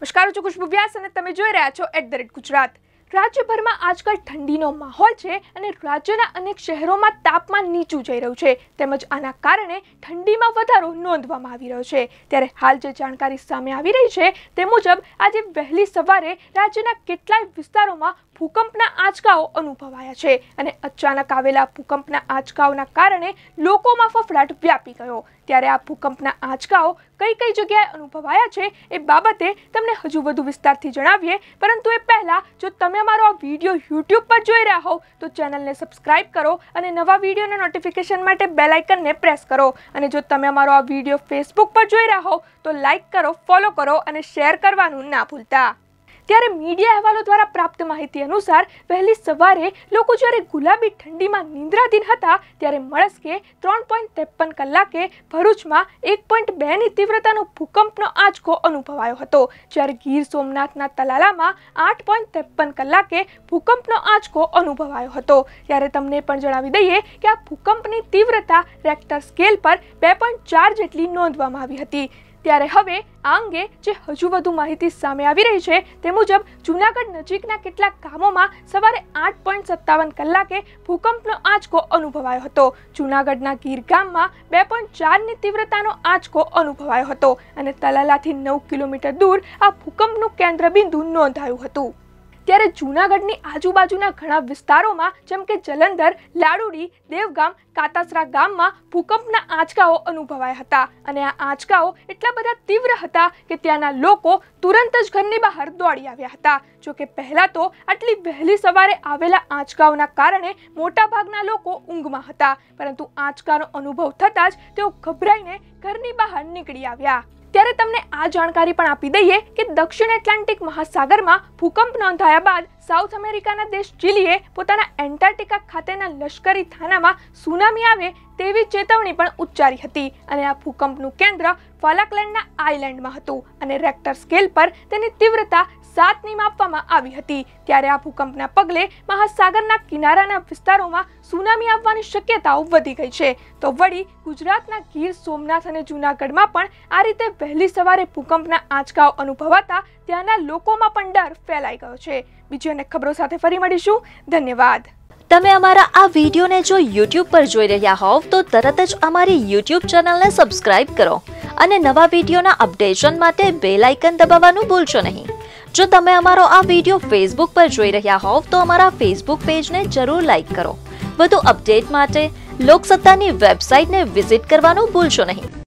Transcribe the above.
નમસ્કાર, હું છું ખુશ્બુ વ્યાસ અને તમે જોઈ રહ્યા છો @ગુજરાત। રાજ્યભરમાં આજકાલ ઠંડીનો માહોલ છે અને રાજ્યના અનેક શહેરોમાં તાપમાન નીચું જઈ રહ્યું છે તેમજ આના કારણે ઠંડીમાં વધારો નોંધવામાં આવી રહ્યો છે। ત્યારે હાલ જે જાણકારી સામે આવી રહી છે તે મુજબ આજે વહેલી સવારે રાજ્યના કેટલાય વિસ્તારોમાં ભૂકંપના આંચકાઓ અનુભવાયા છે અને અચાનક આવેલા ભૂકંપના આંચકાઓના કારણે લોકોમાં ફફડાટ વ્યાપી ગયો। ત્યારે આ ભૂકંપના આંચકાઓ કઈ કઈ જગ્યાએ અનુભવાયા છે એ બાબતે તમને હજુ વધુ વિસ્તારથી જણાવીએ, પરંતુ એ પહેલા જો તમે અમારો આ વિડીયો YouTube પર જોઈ રહ્યા હોવ તો ચેનલને સબસ્ક્રાઇબ કરો અને નવા વિડીયોના નોટિફિકેશન માટે બેલ આઇકનને પ્રેસ કરો અને જો તમે અમારો આ વિડીયો Facebook પર જોઈ રહ્યા હોવ તો લાઇક કરો, ફોલો કરો અને શેર કરવાનું ના ભૂલતા। ત્યારે મીડિયા અહેવાલો દ્વારા પ્રાપ્ત માહિતી અનુસાર વહેલી સવારે લોકો જ્યારે ગુલાબી ઠંડીમાં નિંદ્રાધીન હતા ત્યારે મળસ્કે 3.53 કલાકે ભરૂચમાં 1.2 ની તીવ્રતાનો ભૂકંપનો આંચકો અનુભવાયો હતો, જ્યારે ગીર સોમનાથના તલાલામાં 8.53 કલાકે ભૂકંપનો આંચકો અનુભવાયો હતો। ત્યારે તમને પણ જણાવી દઈએ કે આ ભૂકંપની તીવ્રતા રેક્ટર સ્કેલ પર 2.4 જેટલી નોંધવામાં આવી હતી। ત્યારે હવે આ અંગે જે હજુ વધુ માહિતી સામે આવી રહી છે તે મુજબ જૂનાગઢ નજીકના કેટલાક ગામોમાં સવારે 8.57 કલાકે ભૂકંપનો આંચકો અનુભવાયો હતો। જૂનાગઢના ગીર ગામમાં 2.4 ની તીવ્રતાનો આંચકો અનુભવાયો હતો અને તલાલાથી 9 કિલોમીટર દૂર આ ભૂકંપનું કેન્દ્રબિંદુ નોંધાયું હતું। ત્યારે જૂનાગઢની આજુબાજુના ઘણા વિસ્તારોમાં જેમ કે જલંધર, લાડુડી, દેવગામ, કાતાસરા ગામમાં ભૂકંપના આંચકાઓ અનુભવાયા હતા અને આ આંચકાઓ એટલા બધા તીવ્ર હતા કે ત્યાંના લોકો તુરંત જ ઘરની બહાર દોડી આવ્યા હતા। જો કે પહેલા તો આટલી વહેલી સવારે આવેલા આંચકાઓના કારણે મોટાભાગના લોકો ઊંઘમાં હતા, પરંતુ આંચકાનો અનુભવ થતાં જ તેઓ ગભરાઈને ઘરની બહાર નીકળી આવ્યા। ત્યારે તમને આ જાણકારી પણ આપી દઈએ કે દક્ષિણ એટલાન્ટિક મહાસાગરમાં ભૂકંપ નોંધાયા બાદ સાઉથ અમેરિકાના દેશ ચીલીએ પોતાના એન્ટાર્કટિકા ખાતેના લશ્કરી થાનામાં સુનામી આવે તેવી ચેતવણી પણ ઉચ્ચારી હતી અને આ ભૂકંપનું કેન્દ્ર ફાલકલેન્ડના આઇલેન્ડમાં હતું અને રેક્ટર સ્કેલ પર તેની તીવ્રતા 7 ની માપવામાં આવી હતી। ત્યારે આ ભૂકંપના પગલે મહાસાગરના કિનારાના વિસ્તારોમાં સુનામી આવવાની શક્યતાઓ વધી ગઈ છે। તો વળી ગુજરાતના ગીર સોમનાથ અને જૂનાગઢમાં પણ આ રીતે વહેલી સવારે ભૂકંપના આંચકાઓ અનુભવાતા ત્યાંના લોકોમાં પણ ડર ફેલાઈ ગયો છે। બીજી અનેક ખબરો સાથે ફરી મળીશું। ધન્યવાદ। તમે અમારા આ વિડીયોને જો YouTube પર જોઈ રહ્યા હોવ તો તરત જ અમારી YouTube ચેનલને સબસ્ક્રાઇબ કરો અને નવા વિડીયોના અપડેશન માટે બેલ આઇકન દબાવવાનું ભૂલશો નહીં। જો તમે અમારો આ વિડીયો Facebook પર જોઈ રહ્યા હોવ તો અમારા Facebook પેજને જરૂર લાઇક કરો। વધુ અપડેટ માટે લોકસત્તાની વેબસાઇટને વિઝિટ કરવાનું ભૂલશો નહીં।